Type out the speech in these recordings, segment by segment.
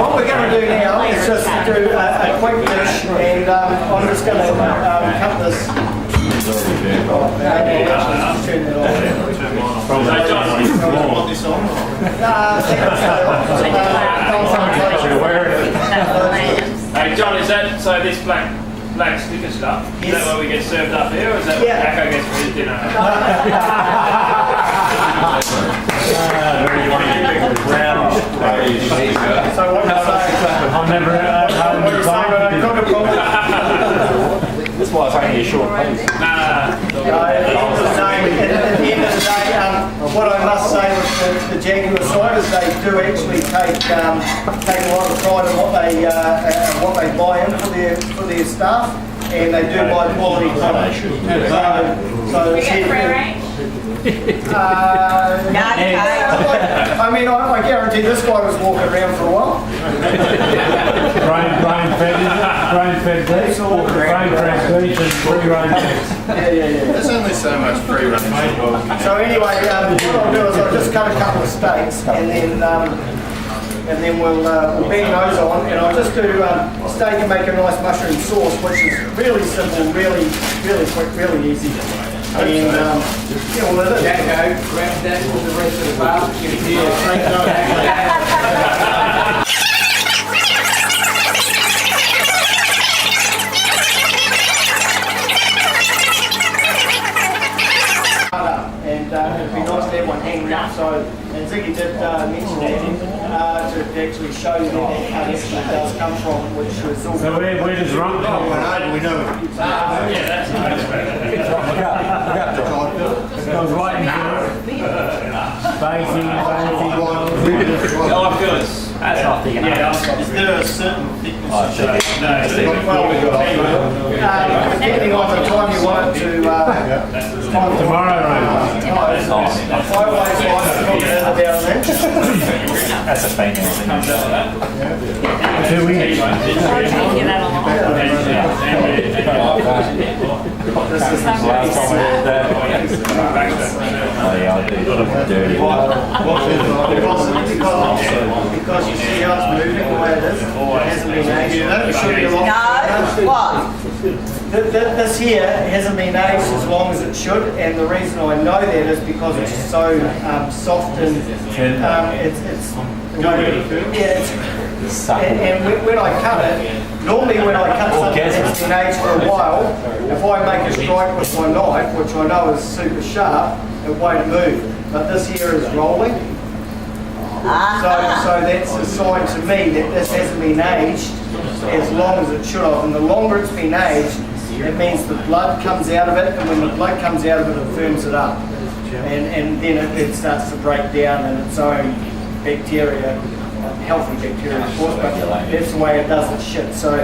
what we're going to do now is just do a quick dish, and I'm just going to cut this. Turn it Hey John, is that so? This black sticker stuff? Is that what we get served up here, or is that what Jacko gets for his dinner? So what you say? I've never What you say when I cook it for? That's why it's only a short piece. At the end of the day, what I must say with the Jaguar ciders, they do actually take a lot of pride in what they buy in for their staff, and they do buy quality product. So it's I mean, I guarantee this guy was walking around for a while. Grain-fed beef, grain-fed beef and free-range eggs. Yeah. There's only so much free range. So anyway, what I'll do is I'll just cut a couple of steaks, and then we'll bang those on, and I'll just do steak and make a nice mushroom sauce, which is really simple, really quick, really easy. And well, it is. Jacko, grab that with the rest of the barbecue here. And it'd be nice to have one hanging out. So, and Ziggy did mention that to actually show you where that cut actually does come from, which is all. So where does rum come from? We know. It goes right in there. Spicy. Oh, I feel it's. That's not thick enough. Is there a certain thickness? Depending on the time you want it to. Tomorrow, right? I always like to cook it in about an inch. That's a famous thing. 2 weeks. Oh yeah, I do. Dirty. Because you see how it's moving the way it is. It hasn't been aged. It should be a lot. No, what? This here hasn't been aged as long as it should, and the reason I know that is because it's so soft and and when I cut it, normally when I cut something that's been aged for a while, if I make a strike with my knife, which I know is super sharp, it won't move. But this here is rolling. So that's a sign to me that this hasn't been aged as long as it should have. And the longer it's been aged, it means the blood comes out of it, and when the blood comes out of it, it firms it up. And then it starts to break down in its own bacteria, healthy bacteria of course, but that's the way it does its shit. So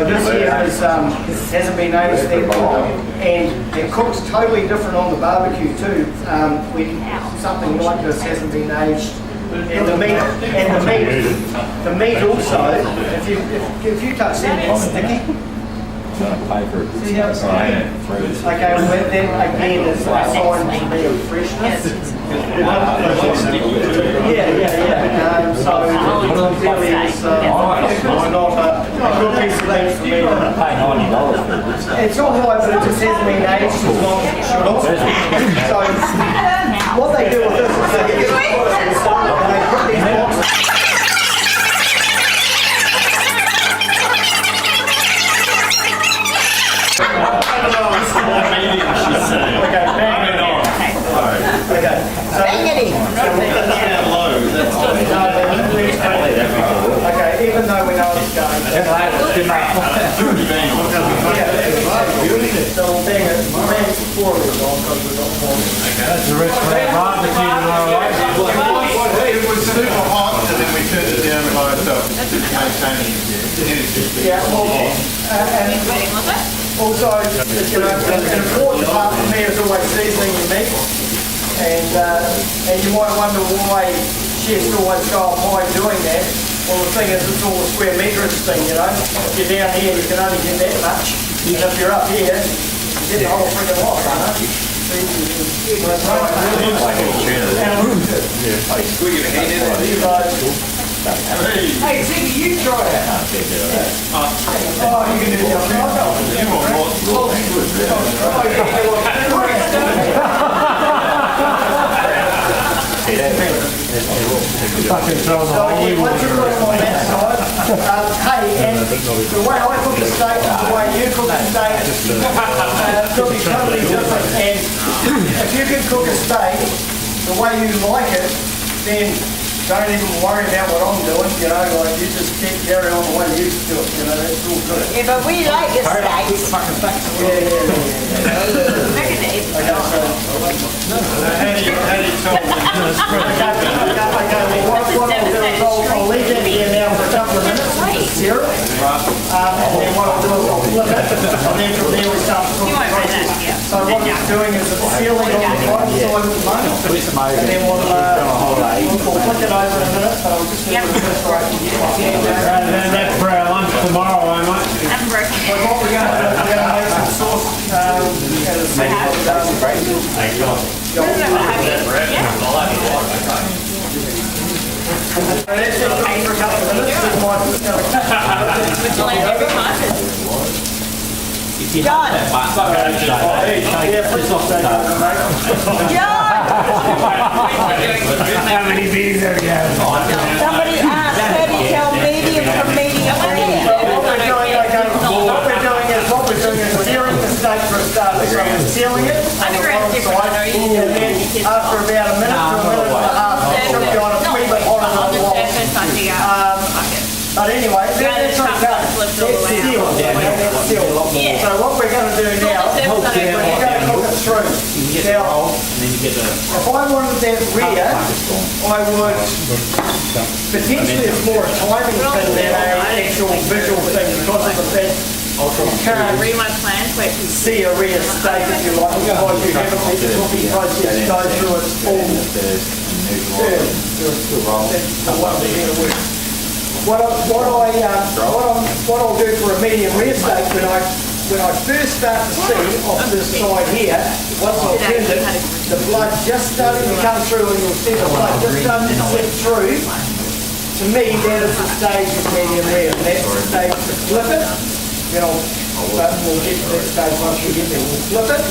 this here hasn't been aged that long, and it cooks totally different on the barbecue too. When something like this hasn't been aged. And the meat also, if you touch that, it's sticky. See how it's sticky? Okay, well then again it's a sign to me of freshness. Yeah. So really it's not a good piece of meat for me. Pay $90 for it. It's all right, but it just hasn't been aged as long as it should have. So what they do with this is they get it and they put these boxes. Okay, so even though we know it's going, so we'll bang it before we're on because we've got more. That's the rest of that barbecue tomorrow. It was super hot, and then we turned it down by ourselves. Yeah, well, and also, an important part for me is always seasoning your meat. And you might wonder why chefs always go up high doing that. Well, the thing is, it's all a square meterage thing, you know. If you're down here, you can only get that much. And if you're up here, you get the whole friggin' lot, you know. So Hey, Ziggy, you try it. Oh, you can do it. Fucking throwing the So whole you want to put it on that side. Hey, and the way I cook a steak and the way you cook a steak could be totally different. And if you can cook a steak the way you like it, then don't even worry about what I'm doing, you know, like you just keep carry on the way you used to do it, you know, that's all good. Yeah, but we like the steaks. Yeah. Okay, so How do you tell when what I'll do is I'll leave that here now for a couple of minutes with the syrup. And then what I'll do is I'll flip it, and then from there we start cooking the process. So what it's doing is it's sealing on the bottom side at the moment, and then we'll flick it over in a minute, but I'll just do it first right here. And that's for our lunch tomorrow, eh, mate? I'm broken. So what we're going to do is we're going to make some sauce, as I said, and that's just cooking for a couple of minutes. This might just go. Would you like every time? John! Yeah, please stop saying that, mate. John! How many beers have you had? Somebody asked, how do you tell medium from medium rare? What we're doing is searing the steak for a start. So we're sealing it on the bottom side, and then after about a minute to a minute and a half, it should be on a pretty bit horizontal line. But anyway, that's okay. That's sealed. That's sealed. So what we're going to do now, we're going to cook it through. Now, if I wanted that rear, I would potentially it's more a timing thing than an actual visual thing because of the fact you can't Read my plans, wait. see a rear steak if you like, because you haven't let the cooking process go through its full What I'll do for a medium rare steak when I first start to see off this side here, once I've turned it, the blood just starting to come through, and you'll see the blood just starting to slip through. To me, that is the stage of medium rare, and that's the stage to flip it. Then but we'll get to that stage once we get there. We'll flip it,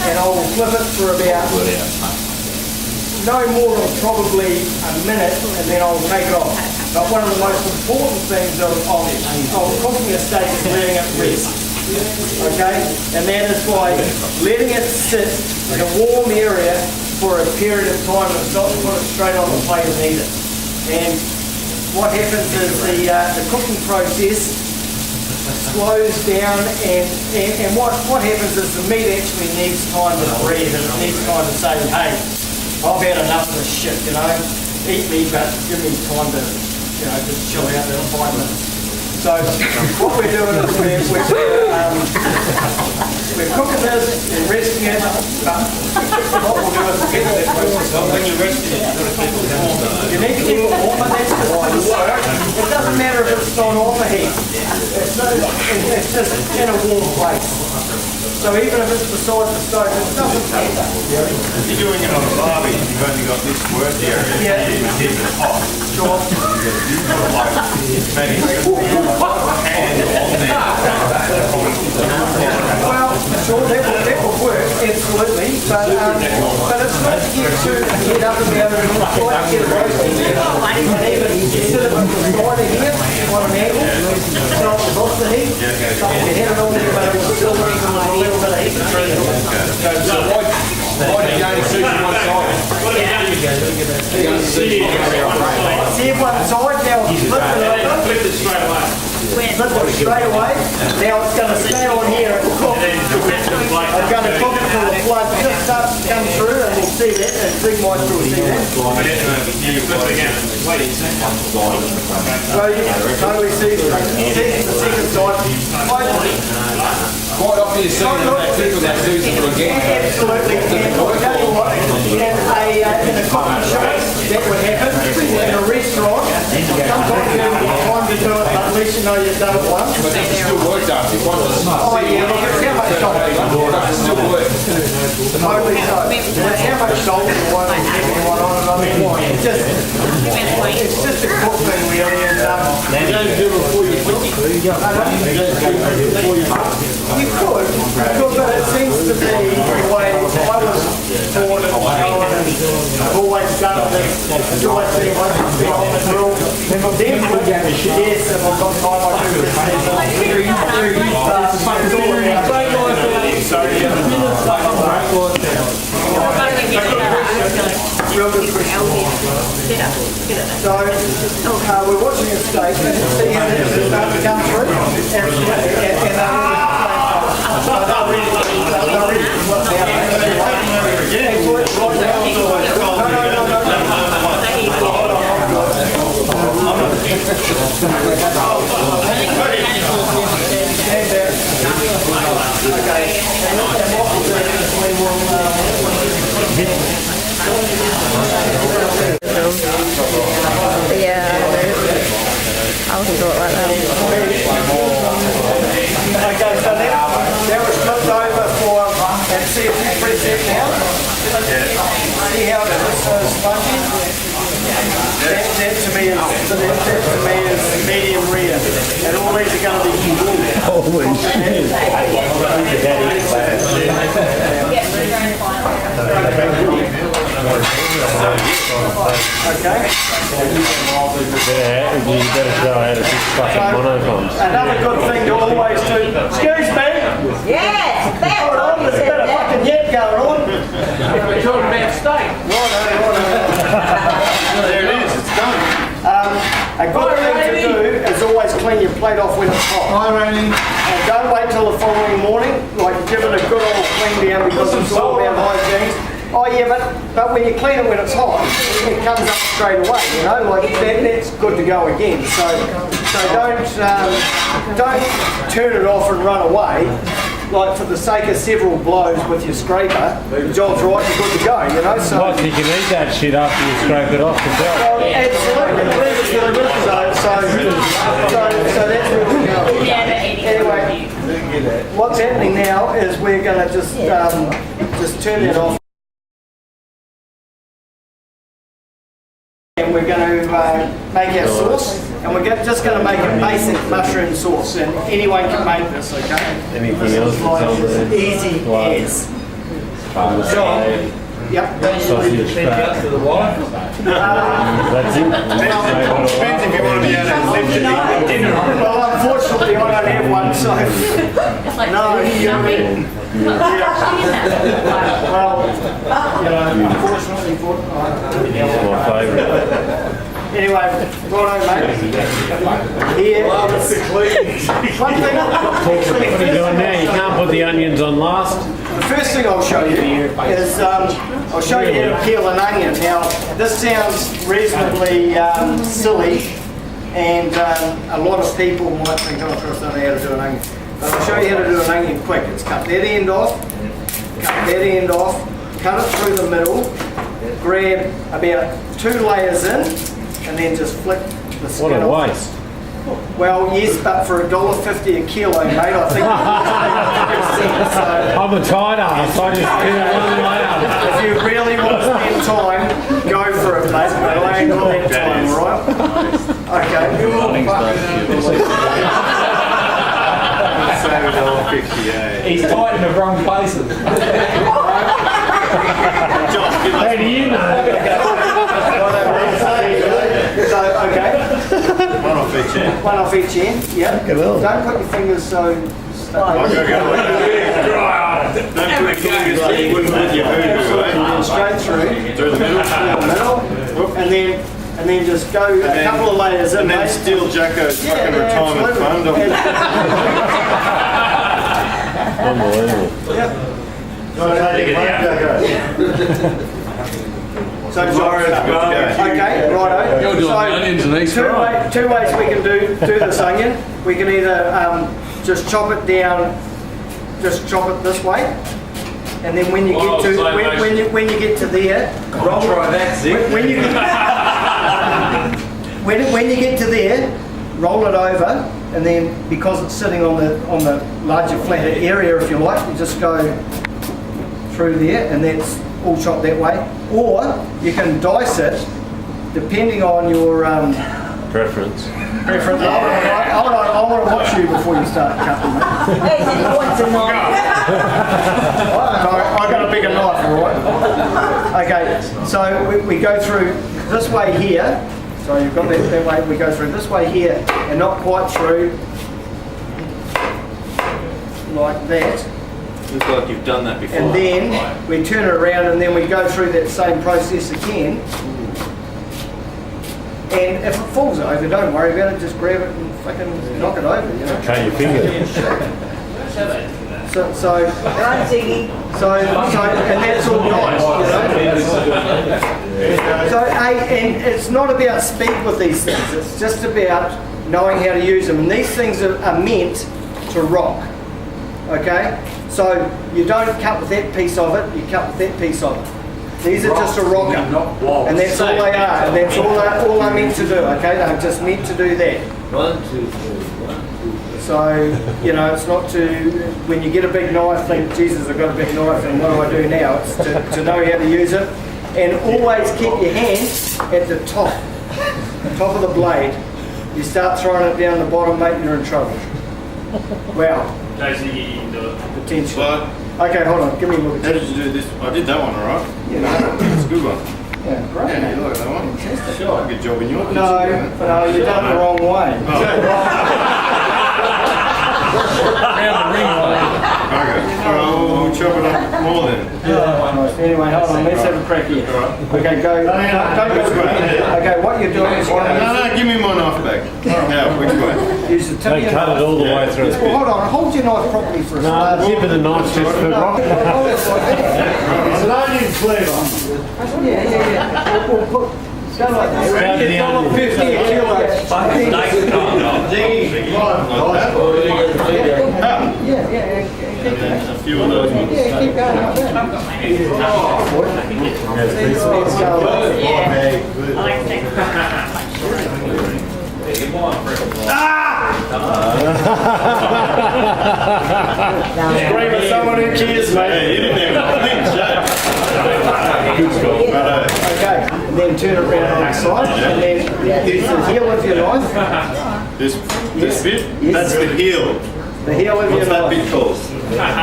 and I will flip it for about no more than probably a minute, and then I'll take it off. But one of the most important things of cooking a steak is letting it rest. Okay? And that is by letting it sit in a warm area for a period of time. It's not to put it straight on the plate and eat it. And what happens is the cooking process slows down, and what happens is the meat actually needs time to breathe, and it needs time to say, hey, I've had enough of this shit, you know, eat me, but give me time to, you know, just chill out there in 5 minutes. So what we're doing is we're cooking this and resting it, but what we'll do is we'll get to that process. When you're resting it, you've got to keep it warm. You need to keep it warm, and that's just for the work. It doesn't matter if it's not on the heat. It's just in a warm place. So even if it's beside the stove, it doesn't matter. If you're doing it on a barbie, you've only got this work area. Yeah. You keep it hot. Sure. You've got like maybe hand on there. Well, sure, that will work, absolutely, but it's not to get too head up about it, it's quite get roasting. And even instead of the spider here, on an angle, so it's off the heat, so you have it on there, but it's still working on a little bit of heat. So why do you only see one side? See if one side, now flip it over, Flip it straight away. flip it straight away, now it's going to stay on here and cook. I'm going to cook it till the blood just starts to come through, and we'll see that, and Big Mike will see that. You flip it again. Wait. So you can totally see the second side. Quite often you see people that do it again. Absolutely, and I'll tell you what, in a coffee shop, that would happen, in a restaurant, sometimes you have time to do it, but at least you know you've done it once. But it can still work, Darcy. Once it's not. Oh yeah, look, it's how much salt. It still works. Totally so. It's how much salt you want on it. I mean, it's just a cook thing really. And, you could, but it seems to be the way I was taught and I've always done this. It's always been once it's been on the grill. Yes, if I've got time I do this thing. So, we're watching a steak, see how it's starting to come through, and Yeah, I'll do it like that. okay, so that was flipped over for, and see if you press it now. See how it is so spongy? That to me is medium rare. And all these are going to be Holy shit. okay. Yeah, you better show how to fix fucking monocoms. Another good thing to always do. Excuse me. Yes, Hold on, there's a bit of fucking yap going on. We're talking about steak. There it is, it's done. A good thing to do is always clean your plate off when it's hot. Hi, Rainey. And don't wait till the following morning, like give it a good old clean down because it's all about hygiene. Oh yeah, but when you clean it when it's hot, it comes up straight away, you know, like that's good to go again. So don't turn it off and run away. Like for the sake of several blows with your scraper, the job's right, you're good to go, you know. So Plus, you can eat that shit after you scrape it off as well. absolutely, so that's where we're going. Anyway, what's happening now is we're going to just turn that off. And we're going to make our sauce, and we're just going to make a basic mushroom sauce, and anyone can make this, okay? Anything else that's on there? Easy as. Parmesan, Yep. sausage fat. That's it. Depends if you want to be able to lift it and eat dinner. Well, unfortunately, I don't have one, so no. Well, you know, unfortunately, My favourite. anyway, righto, mate. Here, one thing. What are you doing now? You can't put the onions on last. The first thing I'll show you is I'll show you how to peel an onion. Now, this sounds reasonably silly, and a lot of people might think, oh, I don't know how to do an onion. But I'll show you how to do an onion quick. It's cut that end off, cut it through the middle, grab about 2 layers in, and then just flick the skin What a off. waste. Well, yes, but for $1.50 a kilo, mate, I think so. I'm a tight ass. I just peel one layer. If you really want to spend time, go for it, mate. But I ain't got that time, alright? Okay. He's tight in the wrong places. How do you know? So, okay. One off each end. One off each end, yep. Don't put your fingers so... Don't put your fingers like you wouldn't with your voodoo, right? Straight through. Through the middle. Middle, and then just go a couple of layers in, And then mate. steal Jacko's fucking retirement fund off the Unbelievable. So, okay, righto. You're doing So, onions and these, right? two ways we can do this onion. We can either just chop it down, just chop it this way, and then when you get to when you get to there, I'll try that, Zig. when you get to there, roll it over, and then because it's sitting on the larger flatter area, if you like, you just go through there, and that's all chopped that way. Or you can dice it, depending on your Preference. preference. I want to watch you before you start cutting, mate. Hey, he wants a knife. I got a bigger knife, all right? Okay, so we go through this way here. So you've got that way, we go through this way here, and not quite through like that. Looks like you've done that before. And then we turn it around, and then we go through that same process again. And if it falls over, don't worry about it, just grab it and fucking knock it over, you know? Cut your finger. So, Right, Ziggy. and that's all nice, you know? So, and it's not about speed with these things, it's just about knowing how to use them. And these things are meant to rock, okay? So, you don't cut with that piece of it, you cut with that piece of it. These are just a rocker, and that's all they are, and that's all they're meant to do, okay? They're just meant to do that. 1, 2, 3, 1, 2. So, you know, it's not to, when you get a big knife, think, Jesus, I've got a big knife, and what do I do now? It's to know how to use it. And always keep your hand at the top of the blade. You start throwing it down the bottom, mate, you're in trouble. Wow, potential. Okay, hold on, give me a look. How did you do this? I did that one, alright? Yeah, It's a good one. yeah, great. Yeah, you like that one? Sure. Good job in your kitchen. No, you've done it the wrong way. Round the ring line. Okay. Alright, we'll chop it up more then. Anyway, hold on, let's have a crack here. Okay, go. Don't go. Okay, what you're doing is you're going No, give me my knife back. Now, which way? to use the tip of They your cut it knife. all the way through. Well, hold on, hold your knife properly for a No, second. the tip of the knife's just for rock. It's an onion flavour. Yeah. We'll put, go like that. Grab the onion. $1.50 a kilo. Yeah. And then a few of those ones. Yeah, keep going. Scream at someone who cares, mate. Hey, you didn't even blink, Jack. Okay, and then turn it around on the side, and then use the heel of your knife. This bit? Yes. That's the heel. The heel of your What's that knife. bit called?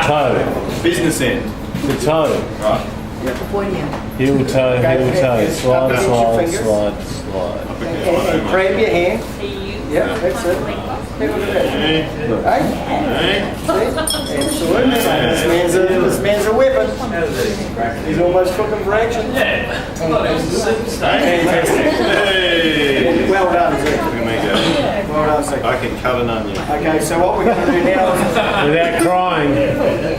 Toe. Business end. The toe. Right. Heel, toe, Okay, heel, toe. and Slide, up against your slide, fingers. slide, slide. And grab your hand. Yep, that's it. Have a look at that. Hey, Hey? hey. Excellent. This man's a weapon. He's almost cooking for action. Fantastic. Hey. Well done, Zach. Look at me go. Well done, Zach. I can cut an onion. Okay, so what we're going to do now is, Without crying.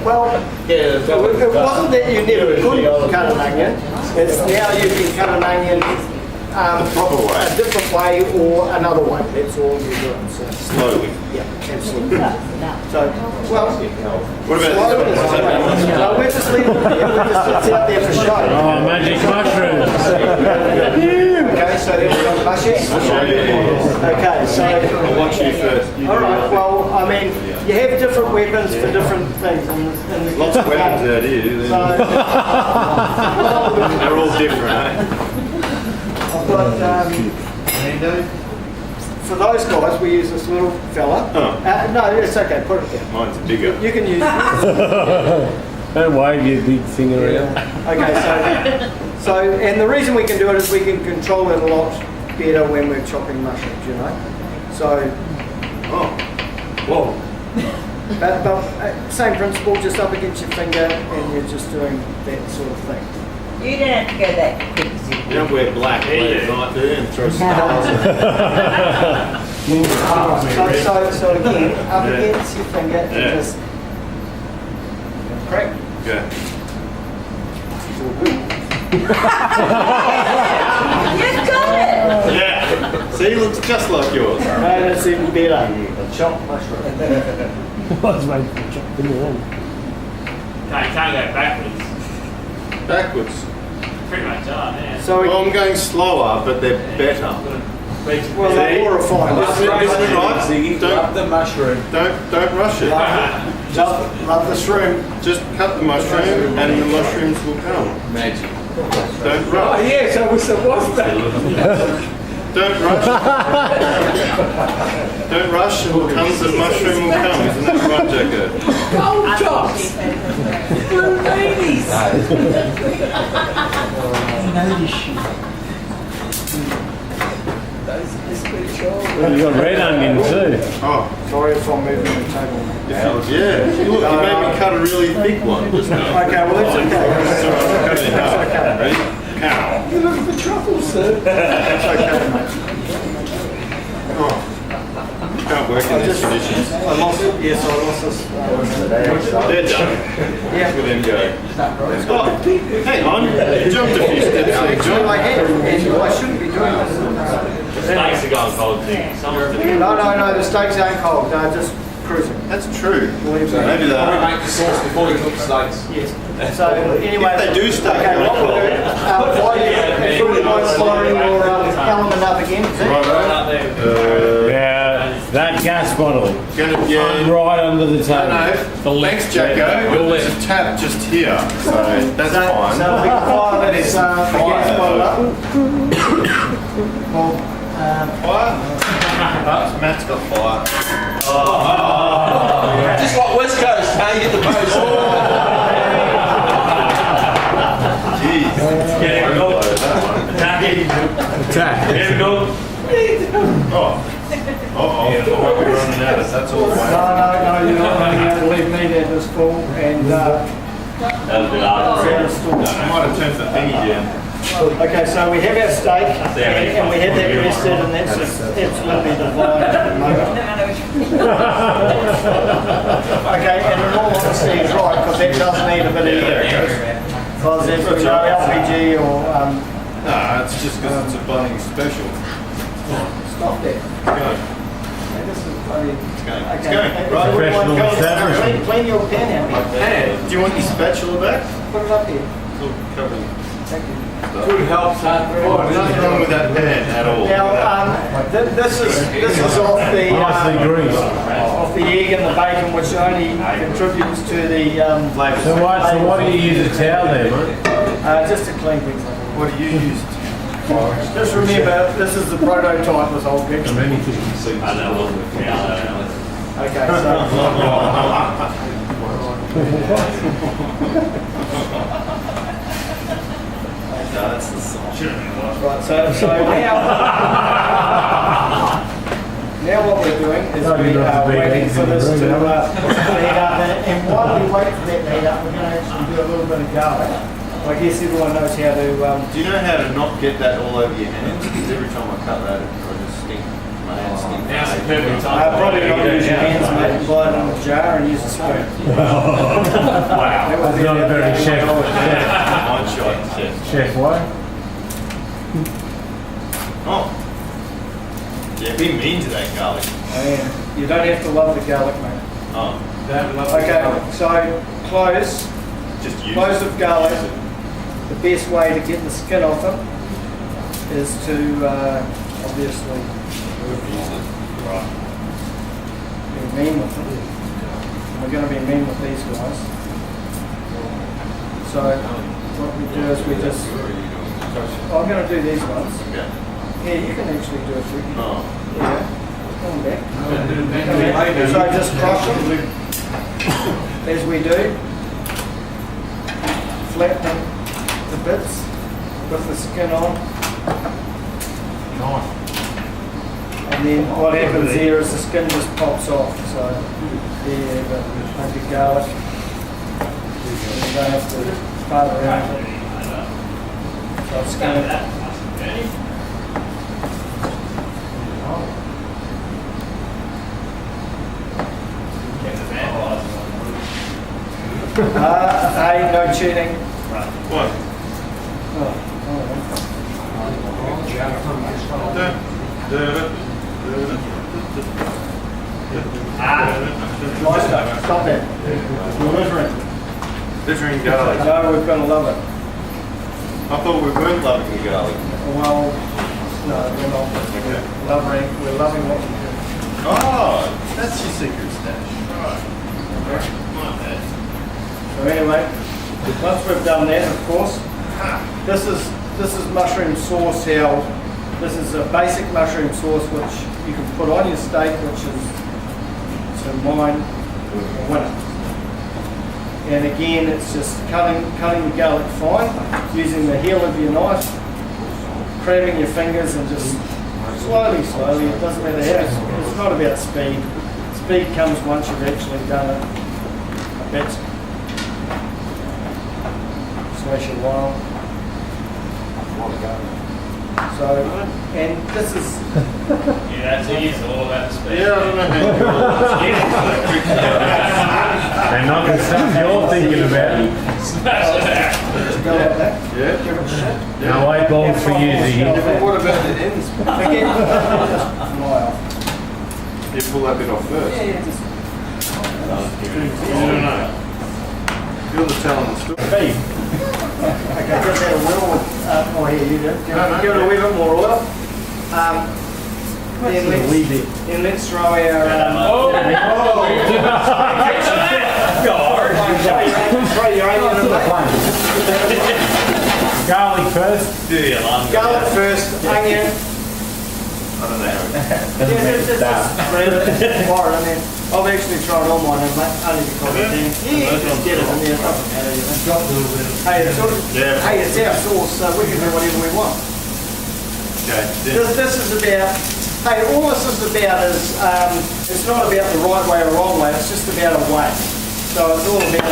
well, it wasn't that you never could cut an onion. It's now you can cut an onion proper way. a different way or another way. That's all you're doing. So, Slowly. yeah, absolutely. So, well, What about this one? What's that one? no, we're just leaving it there. It's out there for show. Oh, magic mushrooms. Okay, so then we've got mushrooms. Okay, so. I'll watch you first. You do All right, your well, I mean, you have different weapons for different things. In the Lots of weapons out here. So, They're all different, eh? I've got, for those guys, we use this little fella. Oh. No, it's okay, put it down. Mine's bigger. You can use it. Don't wave your big thing around. Okay, so, and the reason we can do it is we can control it a lot better when we're chopping mushrooms, you know? So, Oh. Whoa. but same principle, just up against your finger, and you're just doing that sort of thing. You didn't have to go that quick, Ziggy. You don't wear black late at night, do you? And throw stars in. So again, up against your finger, and Yeah. just crack. Okay. It's all good. You got it! Yeah. See, it looks just like yours. No, that's even better. A chopped mushroom. What's my chopping around? Can't go backwards. Backwards. Pretty much are, yeah. So Well, I'm going slower, but they're better. Well, they're more refined. This is right. Love the mushroom. Don't rush it. Love the shroom. Just cut the mushroom and the mushrooms will come. Magic. Don't Oh, rush. yes, I wish it was that. Don't rush. Don't rush, and what comes, the mushroom will come. Isn't that right, Jacko? Gold tops. Blue ladies. You got red onion too. Oh, Sorry if I'm moving the table. yeah. Look, you made me cut a really thick one just now. Okay, well, it's okay. Sorry, I'll cut it in half. Ready? Cow. You look for trouble, sir. It's okay, mate. Oh. Can't work in these conditions. I lost it. Yes, I lost this. They're done. Yeah. Look at them go. Oh, hang on. You jumped a few steps there, I John. had, and I shouldn't be doing this. Steaks are going cold too. Someone's doing No, the steaks aren't cold. They're just cruising. That's true. Believe me. Maybe they are. Make the sauce before you cook steaks. Yes. So anyway, If they do start okay, going what we'll do, while you're firing your element up again, is it? right up there. Yeah, that gas bottle. Yeah. Right under the table. No, thanks, Jacko. There's a tap just here, so that's So fine. we can fire That this is gas bottle up. Well, Fire? Matt's got fire. Just like West Coast, hey, hit the post. Jeez. Get it, go. Attack it. Attack. Get it, go. Oh. Uh-oh. Might be running out. That's all. no, you're not running out. Believe me, that was full and That was a bit hard. I might have turned the thingy down. Okay, so we have our steak and we have that rested, and that's just absolutely divine at the moment. Okay, and in all honesty, it's right, because that does need a bit of air. Because there's no LPG or, Nah, it's just because it's a Bunnings special. stop that. It's going. Hey, this is bloody- It's going. It's Okay, going. hey, Right. Professional establishment. Clean your pen out. Man, do you want your spatula back? Put it up here. It's all covered. Thank you. Good help, son. There's nothing wrong with that pan at all. Now, this is off the Nicely greased. off the egg and the bacon, which only contributes to the So why do you use a towel there, mate? just to clean things up. What do you use? Just remember, this is the prototype. This whole gig. I know, wasn't it? Yeah, I know. Okay, so right, so now what we're doing is we are waiting for this to heat up, and while we wait for that to heat up, we're going to actually do a little bit of garlic. I guess everyone knows how to. Do you know how to not get that all over your hands? Because every time I cut that, I just stink. My hands stink. Now's the perfect time. Probably not use your hands, mate, and buy it in a jar and use a spoon. Wow. That would be Not a very chef. One shot. Yes. Chef, why? Oh. Yeah, be mean to that garlic. And you don't have to love the garlic, mate. Oh. Okay, so cloves of garlic. The best way to get the skin off them is to obviously be mean with them. We're going to be mean with these guys. So what we do is we just. I'm going to do these ones. Yeah. Yeah, you can actually do it too. Oh. Yeah. Come back. So just crush them as we do. Flatten them to bits with the skin on. And then what happens here is the skin just pops off. So there, but maybe garlic. You don't have to fart around it. So skin it. Hey, no cheating. What? Oh, stop it. Delivering. Littering garlic. No, we're going to love it. I thought we weren't loving the garlic. Well, No, we're not. We're loving what we do. Oh, that's your secret stash. So anyway, once we've done that, of course, this is mushroom sauce. How this is a basic mushroom sauce which you can put on your steak, which is so mine a winner. And again, it's just cutting the garlic fine, using the heel of your knife, cramming your fingers, and just slowly. It doesn't matter how. It's not about speed. Speed comes once you've actually done it a bit. Smash it well. So, and this is. Yeah, that's easy, all about the speed. Yeah, I don't know And not the stuff you're thinking about. Smash it out. Go like that. Yeah. Give it a shot. No white balls for you, Ziggy. But what about the ends? Again, just fly off. You pull that bit off first. Yeah, just. I don't know. You're the telling the story. Okay, just add a little more here. You do. Give it a wee bit more oil. Then let's throw our. Throw your onion in there. Garlic first. Garlic first, onion. I don't know. Just pour it in there. I've actually tried all mine in, mate, only because I can. Yeah, just get it in there, it doesn't matter. You know. Hey, it's our sauce, so we can do whatever we want. Okay. This is about, all this is about is, it's not about the right way or wrong way, it's just about a way. So it's all about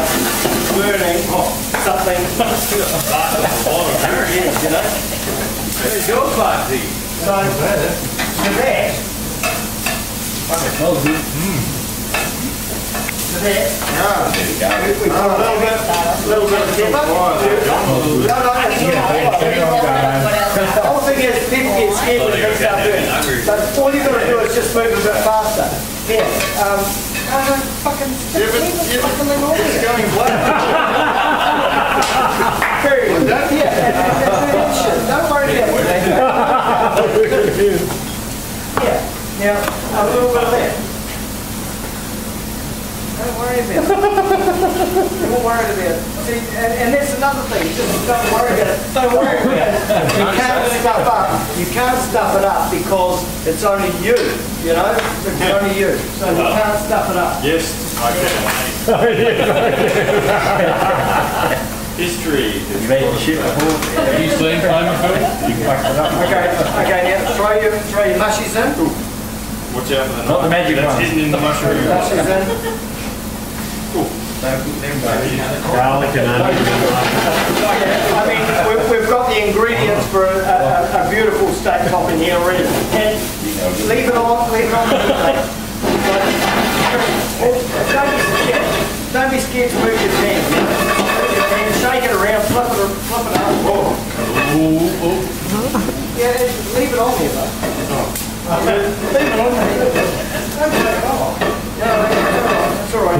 learning something. You know? Where's your party? So, to that, we put a little bit of pepper. The whole thing is, people get scared when they start doing it. But all you've got to do is just move a bit faster. Yeah. Fucking It's going black. period. Yeah. Don't worry about it. Yeah. Now, a little bit of that. Don't worry about it. Don't worry about it. See, and that's another thing. Just don't worry about it. Don't worry about it. You can't stuff up. You can't stuff it up because it's only you. You know, it's only you. So you can't stuff it up. Yes, I can. History. You made the shit before. Have you seen Flavor Film? Okay. Now throw your mushies in. Watch out for the Not the magic That's one. hidden in the mushroom. Mushies in. Garlic and onion. I mean, we've got the ingredients for a beautiful steak topping here already. And leave it on the heat. Don't be scared to move your pan. Move your pan, shake it around, flip it up. Yeah, leave it on there though. Leave it on there. Don't take it off. That's all right.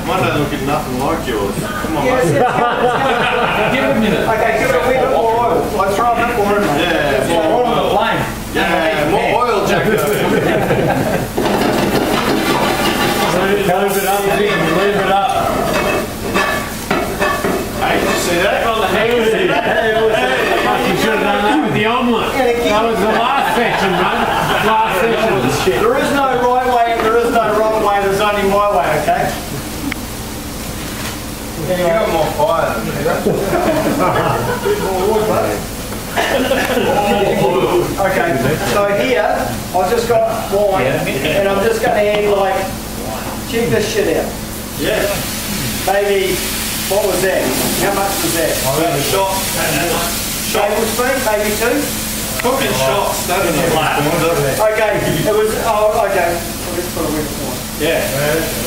Mine don't look nothing like yours. Come on, Yes, mate. Give it a minute. Okay, give it a wee bit more oil. I'll throw a bit more in there. Yeah, yeah, more oil, Jack. Leave it up, Ziggy. Leave it up. Hey, did you see that? You should have done that with the omelette. That was the last section, mate. Last section of the shit. There is no right way and there is no wrong way, there's only my way, okay? You got more fire than me. Okay, so here, I've just got wine and I'm just going to add like, check this shit out. Yeah. Maybe, what was that? How much was that? About a shot. Tablespoon, maybe 2? Cooking shots. That is a black. Okay, it was, okay. Let's put a wee bit more. Yeah.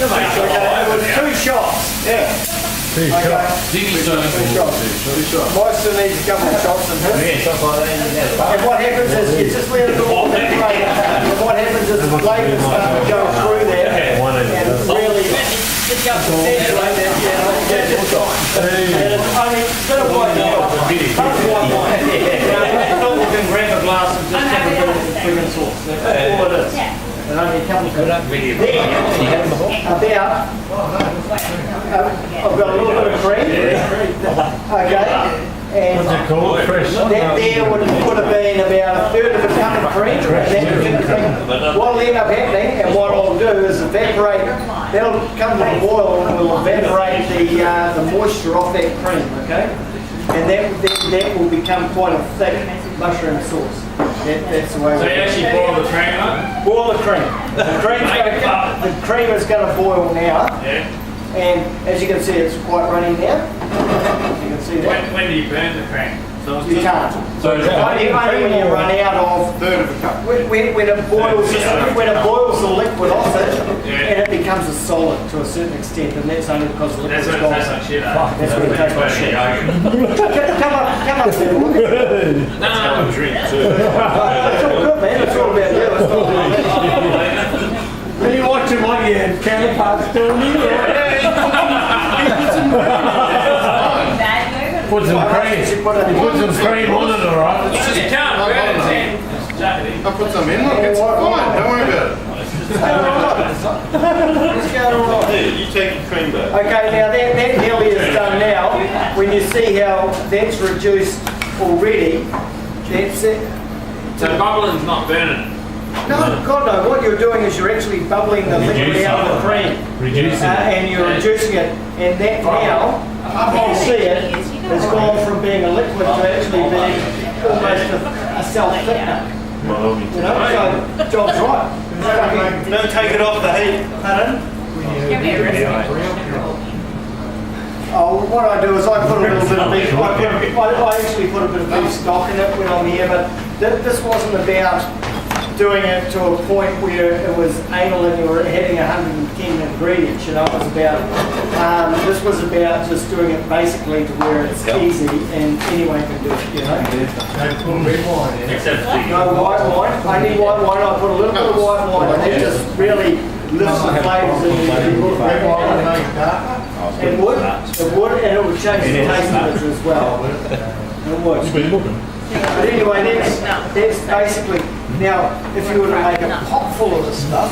Okay, it was 2 shots. Yeah. Okay. Ziggy's done it. 2 shots. Mine still needs a couple of shots in his. And what happens is you just let it all that flavour. And what happens is the flavour starts to go through there and really saturate that. Yeah, just and it's only a bit of white wine. Bit of white wine. friggin' sauce. That's all it is. And only a couple of things. Then, about, I've got a little bit of cream. Okay. And What's it called? Fresh. that there would have been about a third of a cup of cream. What'll end up happening, and what I'll do is evaporate, that'll come to a boil and we'll evaporate the moisture off that cream, okay? And that will become quite a thick mushroom sauce. That's the way So you actually boil the cream up? boil the cream. The cream is going to boil now. Yeah. And as you can see, it's quite runny now. You can see that. When do you burn the cream? You can't. So is that Only when you run out of Third of a cup. when it boils the liquid off it, and it becomes a solid to a certain extent, and that's only because the That's liquid's when it gone. tastes like shit, eh? That's when it tastes like shit. Come up there. Look at it. No, Drink too. It's all good, man. It's all about you. It's not Are you watching what your counterparts doing here? Put some cream. You put it- You put some cream on it, alright? you can't burn it, Sam. Chuck it in. I put some in, look, it's fine, don't worry about it. It's going all right. Here, you take your cream back. Okay, now that nearly is done now. When you see how that's reduced already, that's it. So bubbling's not burning. No, God no. What you're doing is you're actually bubbling the liquid out of the cream. Reducing it. And you're reducing it. And that now, you see it, has gone from being a liquid to actually being almost a self-thickener. You know, so job's right. Don't take it off the heat. Pardon? Oh, what I do is I put a little bit of beef, I actually put a bit of beef stock in it when I'm here, but this wasn't about doing it to a point where it was anal and you were having 110 ingredients, you know, it was about, this was about just doing it basically to where it's easy and anyone can do it, you know. Except No white wine, I need white wine, I put a little bit of white wine and it just really lifts the flavours in It would, and it would change the taste of it as well. It would. But anyway, that's basically, now, if you were to make a pot full of this stuff,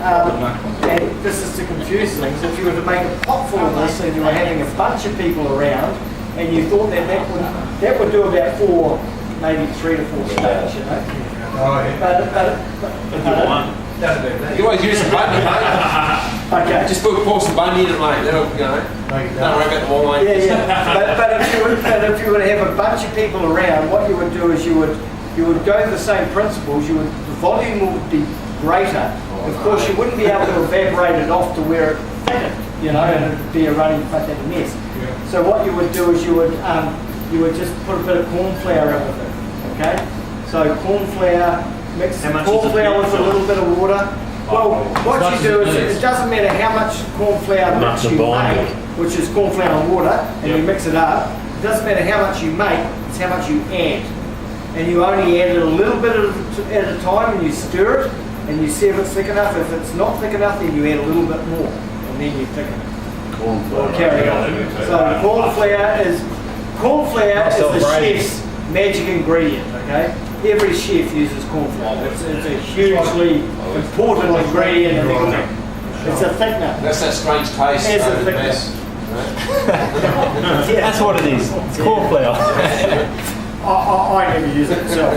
and this is to confuse things, if you were to make a pot full of this and you were having a bunch of people around, and you thought that would do about 4, maybe 3 to 4 steaks, you know? You always use some button, mate. Okay. Just pour some bun in it, mate. That'll, you know, don't worry about the wine. Yeah. But if you were to have a bunch of people around, what you would do is you would go the same principles. The volume would be greater. Of course, you wouldn't be able to evaporate it off to where it thickened, you know, and it'd be a running fucking mess. So what you would do is you would just put a bit of corn flour in with it. Okay. So corn flour. Mix corn flour with a little bit of water. Well, what you do is it doesn't matter how much corn flour mix you make, which is corn flour and water, and you mix it up. It doesn't matter how much you make, it's how much you add. And you only add it a little bit at a time, and you stir it, and you see if it's thick enough. If it's not thick enough, then you add a little bit more, and then you thicken it. Corn flour. Carry on. So corn flour is the chef's magic ingredient. Okay. Every chef uses corn flour. It's a hugely important ingredient in the cooking. It's a thickener. That's that strange taste. It's a over the thickener. mess. That's what it is. It's corn flour. I never use it myself.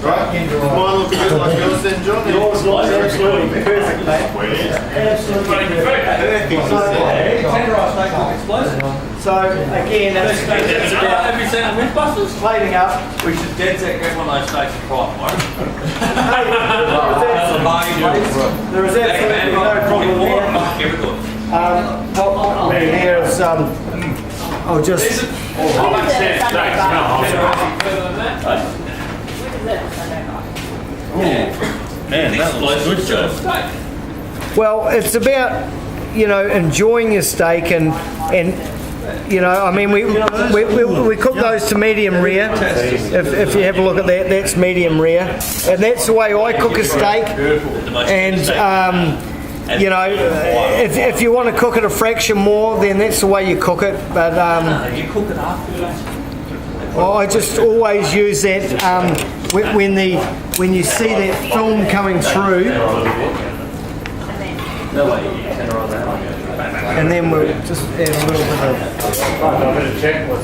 Right? Does mine look good like yours then, John? Yours looks absolutely perfect, mate. Absolutely perfect. So again, that's about have you seen the Mythbusters? plating up. We should dead set get one of those steaks and fry them, There is absolutely no problem there. Here is I'll just. Man, that looks good, Joe. Well, it's about, you know, enjoying your steak and you know, I mean, we cook those to medium rare. If you have a look at that, that's medium rare, and that's the way I cook a steak. And you know, if you want to cook it a fraction more, then that's the way you cook it. But you cook it after. Well, I just always use that when you see that film coming through, and then we'll just add a little bit of. I'm going to check what's